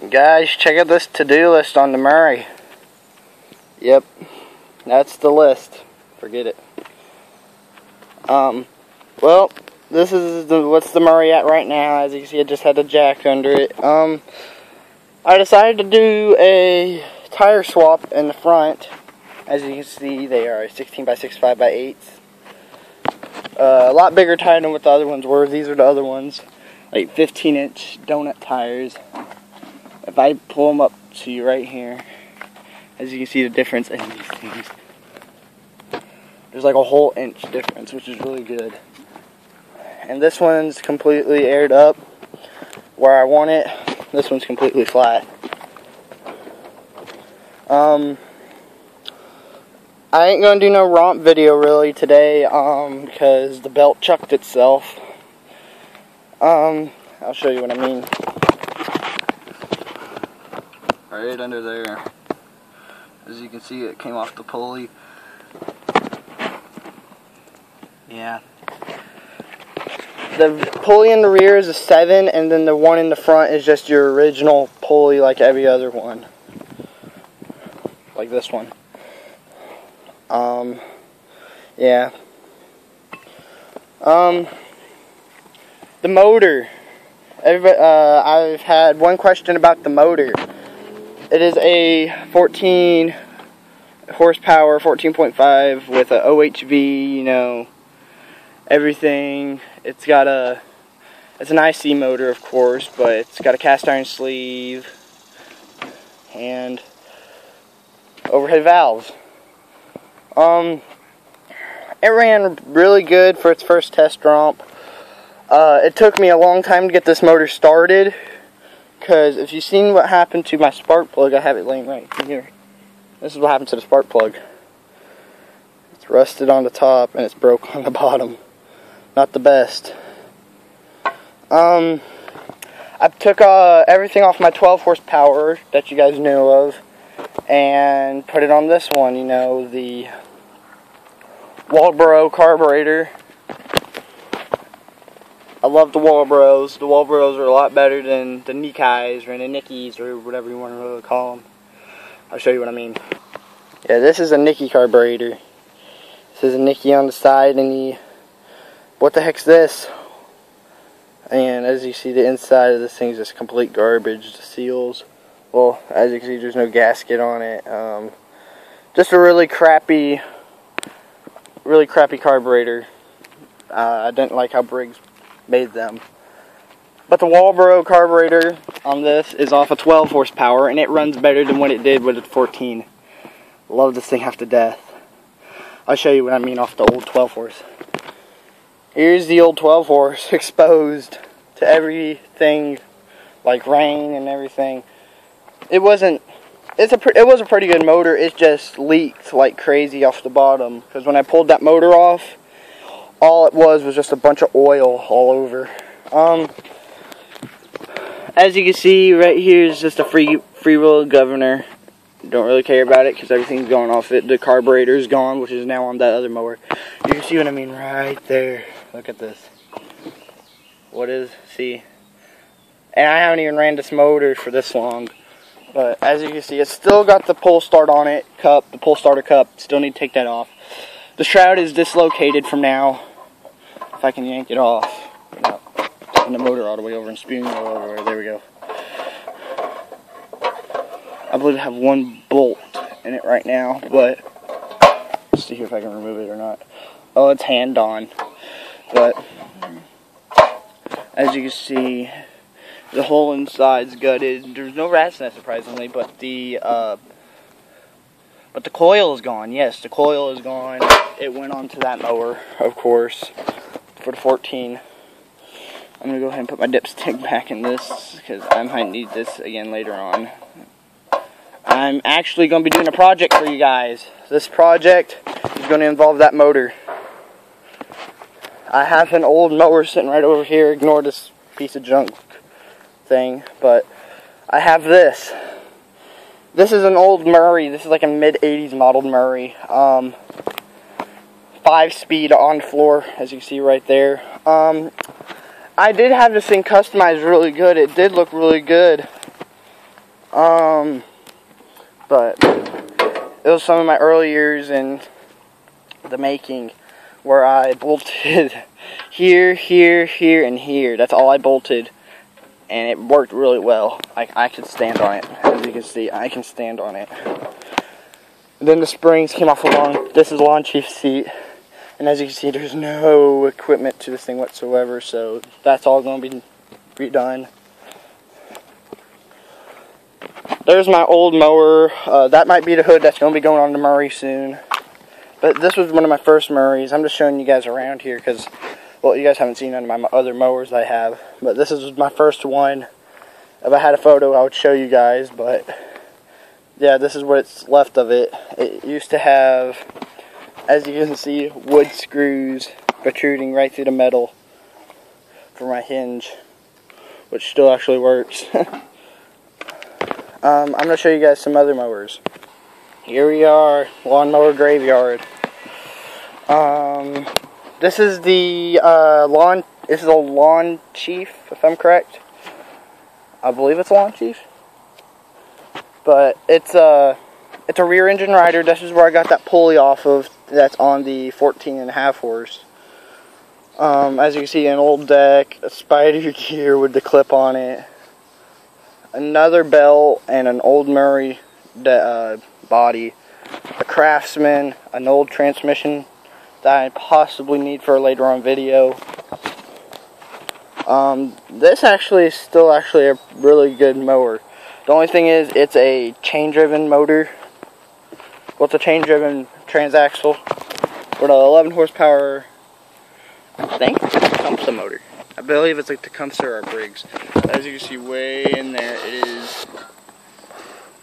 Guys, check out this to-do list on the Murray. Yep, that's the list. Forget it. Well, this is what's the Murray at right now. As you can see, it just had a jack under it. I decided to do a tire swap in the front. As you can see, they are 16 by 6, 5 by 8. A lot bigger tire than what the other ones were. These are the other ones, like 15-inch donut tires. If I pull them up to you right here, as you can see the difference in these things. There's like a whole inch difference, which is really good. And this one's completely aired up where I want it. This one's completely flat. I ain't gonna do no romp video really today, because the belt chucked itself. I'll show you what I mean. Right under there. As you can see, it came off the pulley. Yeah. The pulley in the rear is a 7, and then the one in the front is just your original pulley like every other one. Like this one. Yeah. The motor. I've had one question about the motor. It is a 14 horsepower, 14.5 with a OHV, you know, everything. It's an IC motor, of course, but it's got a cast iron sleeve and overhead valves. It ran really good for its first test romp. It took me a long time to get this motor started, because if you've seen what happened to my spark plug, I have it laying right here. This is what happened to the spark plug. It's rusted on the top and it's broke on the bottom. Not the best. I took everything off my 12 horsepower that you guys knew of and put it on this one, you know, the Walbro carburetor. I love the Walbros. The Walbros are a lot better than the Nikkis or the Nickies or whatever you want to really call them. I'll show you what I mean. Yeah, this is a Nikki carburetor. This is a Nikki on the side, and what the heck's this? And as you see, the inside of this thing is just complete garbage. The seals, well, as you can see, there's no gasket on it. Just a really crappy carburetor. I didn't like how Briggs made them. But the Walbro carburetor on this is off a 12 horsepower, and it runs better than what it did with a 14. Love this thing half to death. I'll show you what I mean off the old 12 horse. Here's the old 12 horse exposed to everything, like rain and everything. It was a pretty good motor. It just leaked like crazy off the bottom, because when I pulled that motor off, all it was just a bunch of oil all over. As you can see, right here is just a free wheel governor. Don't really care about it because everything's going off it. The carburetor's gone, which is now on that other mower. You can see what I mean right there. Look at this. See? And I haven't even ran this motor for this long. But as you can see, it's still got the pull start on it, the pull starter cup. Still need to take that off. The shroud is dislocated from now. If I can yank it off without taking the motor all the way over and spewing it all over. There we go. I believe I have one bolt in it right now, but let's see if I can remove it or not. Oh, it's hand on. But as you can see, the whole inside's gutted. There's no rat's nest, surprisingly, but the coil is gone. Yes, the coil is gone. It went onto that mower, of course, for the 14. I'm going to go ahead and put my dipstick back in this, because I might need this again later on. I'm actually going to be doing a project for you guys. This project is going to involve that motor. I have an old mower sitting right over here. Ignore this piece of junk thing, but I have this. This is an old Murray. This is like a mid-80s modeled Murray. 5-speed on floor, as you can see right there. I did have this thing customized really good. It did look really good. But it was some of my early years in the making where I bolted here, here, here, and here. That's all I bolted, and it worked really well. I could stand on it. As you can see, I can stand on it. And then the springs came off this is Lawn Chief's seat, and as you can see, there's no equipment to this thing whatsoever, so that's all going to be redone. There's my old mower. That might be the hood that's going to be going on to Murray soon. But this was one of my first Murrays. I'm just showing you guys around here because, well, you guys haven't seen none of my other mowers I have. But this is my first one. If I had a photo, I would show you guys. But, yeah, this is what's left of it. It used to have, as you can see, wood screws protruding right through the metal for my hinge, which still actually works. I'm going to show you guys some other mowers. Here we are, lawnmower graveyard. This is the this is a Lawn Chief, if I'm correct. I believe it's a Lawn Chief. But it's a rear engine rider. This is where I got that pulley off of. That's on the 14.5 horse. As you can see, an old deck, a Spider gear with the clip on it. Another belt and an old Murray body, a Craftsman, an old transmission that I possibly need for a later on video. This actually is still a really good mower. The only thing is it's a chain-driven motor. Well, it's a chain-driven transaxle with an 11 horsepower, I think, Tecumseh motor. I believe it's like Tecumseh or Briggs. As you can see way in there, it is.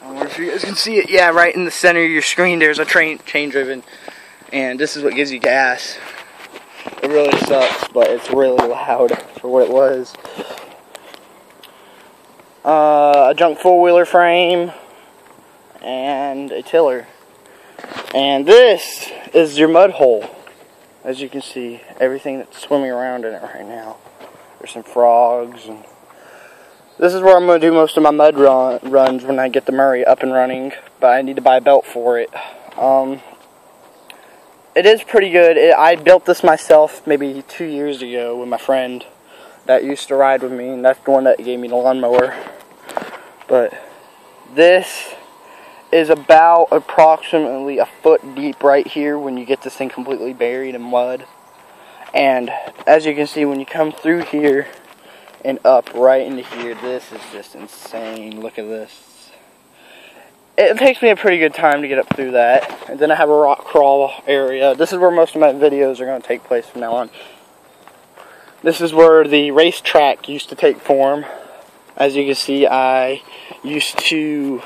I wonder if you guys can see it. Yeah, right in the center of your screen, there's a chain-driven, and this is what gives you gas. It really sucks, but it's really loud for what it was. A junk four-wheeler frame, and a tiller. And this is your mud hole. As you can see, everything that's swimming around in it right now. There's some frogs, and this is where I'm going to do most of my mud runs when I get the Murray up and running, but I need to buy a belt for it. It is pretty good. I built this myself maybe 2 years ago with my friend that used to ride with me, and that's the one that gave me the lawnmower. But this is about approximately a foot deep right here when you get this thing completely buried in mud. And as you can see, when you come through here and up right into here, this is just insane. Look at this. It takes me a pretty good time to get up through that. And then I have a rock crawl area. This is where most of my videos are going to take place from now on. This is where the racetrack used to take form. As you can see, I used to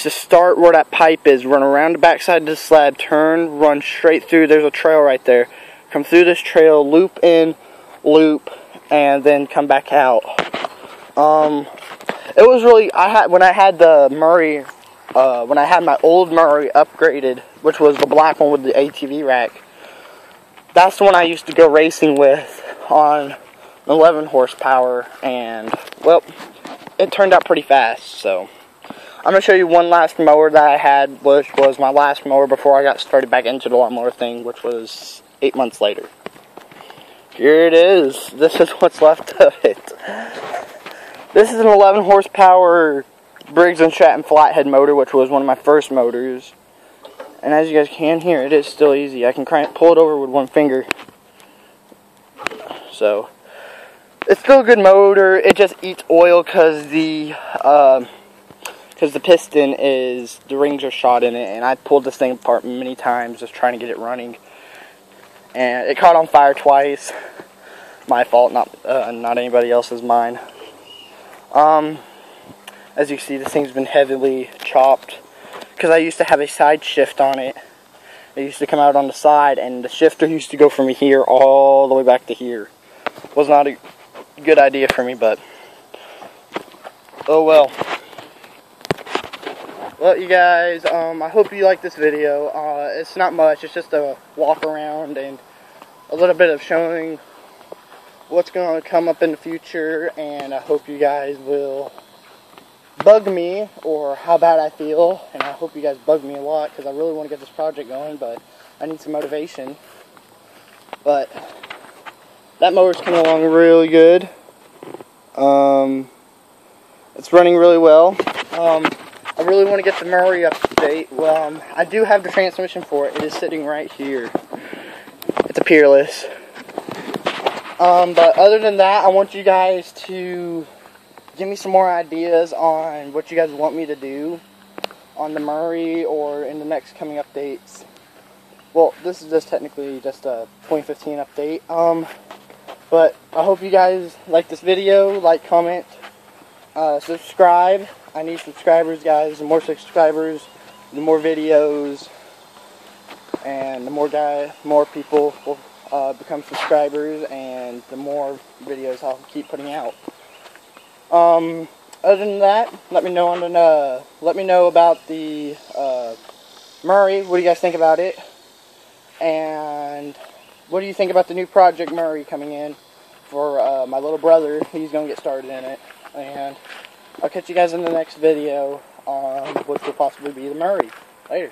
start where that pipe is, run around the backside of the slab, turn, run straight through. There's a trail right there. Come through this trail, loop in, loop, and then come back out. It was really, when I had the Murray, when I had my old Murray upgraded, which was the black one with the ATV rack, that's the one I used to go racing with on 11 horsepower, and, well, it turned out pretty fast, so. I'm going to show you one last mower that I had, which was my last mower before I got started back into the lawnmower thing, which was 8 months later. Here it is. This is what's left of it. This is an 11 horsepower Briggs & Stratton flathead motor, which was one of my first motors. And as you guys can hear, it is still easy. I can pull it over with one finger. So, it's still a good motor. It just eats oil because the piston the rings are shot in it, and I pulled this thing apart many times just trying to get it running. And it caught on fire twice. My fault, not anybody else's, mine. As you can see, this thing's been heavily chopped because I used to have a side shift on it. It used to come out on the side, and the shifter used to go from here all the way back to here. Was not a good idea for me, but oh well. Well, you guys, I hope you like this video. It's not much, it's just a walk around and a little bit of showing what's going to come up in the future, and I hope you guys will bug me, or how bad I feel, and I hope you guys bug me a lot, because I really want to get this project going, but I need some motivation. But that mower's coming along really good. It's running really well. I really want to get the Murray up to date. Well, I do have the transmission for it. It is sitting right here. It's a Peerless. But other than that, I want you guys to give me some more ideas on what you guys want me to do on the Murray or in the next coming updates. Well, this is just technically just a 2015 update. But I hope you guys like this video, like, comment, subscribe. I need subscribers, guys. The more subscribers, the more videos, and the more people will become subscribers, and the more videos I'll keep putting out. Other than that, let me know about the Murray. What do you guys think about it? And what do you think about the new Project Murray coming in for my little brother? He's going to get started in it. And I'll catch you guys in the next video on what will possibly be the Murray. Later.